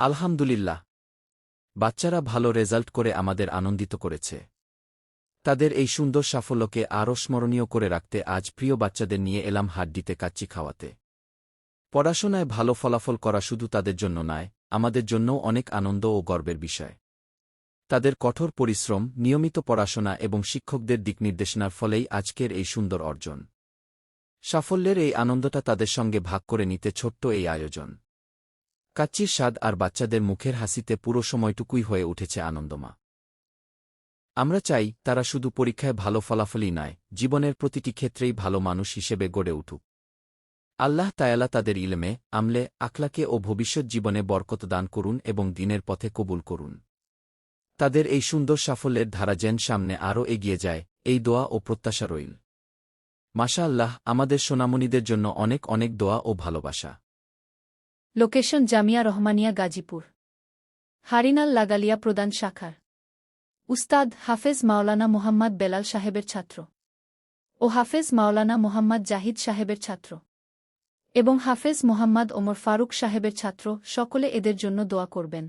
আলহামদুলিল্লাহ। বাচ্চারা ভালো রেজাল্ট করে আমাদের আনন্দিত করেছে। তাদের এই সুন্দর সাফল্যকে আরও স্মরণীয় করে রাখতে আজ প্রিয় বাচ্চাদের নিয়ে এলাম হাড্ডিতে কাচ্চি খাওয়াতে। পড়াশোনায় ভালো ফলাফল করা শুধু তাদের জন্য নয়, আমাদের জন্যও অনেক আনন্দ ও গর্বের বিষয়। তাদের কঠোর পরিশ্রম, নিয়মিত পড়াশোনা এবং শিক্ষকদের দিকনির্দেশনার ফলেই আজকের এই সুন্দর অর্জন। সাফল্যের এই আনন্দটা তাদের সঙ্গে ভাগ করে নিতে ছোট্ট এই আয়োজন। কাচ্চির স্বাদ আর বাচ্চাদের মুখের হাসিতে পুরো সময়টুকুই হয়ে উঠেছে আনন্দমা। আমরা চাই তারা শুধু পরীক্ষায় ভালো ফলাফলই নয়, জীবনের প্রতিটি ক্ষেত্রেই ভালো মানুষ হিসেবে গড়ে উঠুক। আল্লাহ তায়ালা তাদের ইলমে, আমলে, আখলাকে ও ভবিষ্যৎ জীবনে বরকত দান করুন এবং দিনের পথে কবুল করুন। তাদের এই সুন্দর সাফল্যের ধারা যেন সামনে আরও এগিয়ে যায়, এই দোয়া ও প্রত্যাশা রইল। মাশাআল্লাহ, আমাদের সোনামণিদের জন্য অনেক অনেক দোয়া ও ভালোবাসা। লোকেশন জামিয়া রহমানিয়া গাজীপুর, হারিনাল লাগালিয়া প্রদান শাখার। উস্তাদ হাফেজ মাওলানা মুহাম্মদ বেলাল সাহেবের ছাত্র ও হাফেজ মাওলানা মুহাম্মদ জাহিদ সাহেবের ছাত্র এবং হাফেজ মুহাম্মদ ওমর ফারুক সাহেবের ছাত্র, সকলে এদের জন্য দোয়া করবেন।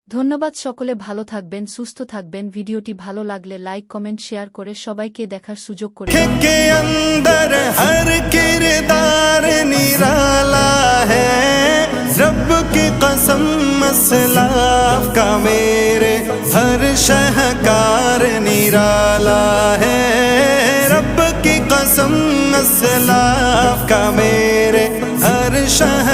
ধন্যবাদ। সকলে ভালো থাকবেন, সুস্থ থাকবেন। ভিডিওটি ভালো লাগলে লাইক, কমেন্ট, শেয়ার করে সবাইকে দেখার সুযোগ করে দিন। के अंदर हर किरदार निराला है, रब की कसम मसलाफ का मेरे हर शहकार निराला है, रब की कसम मसलाफ का मेरे हर शह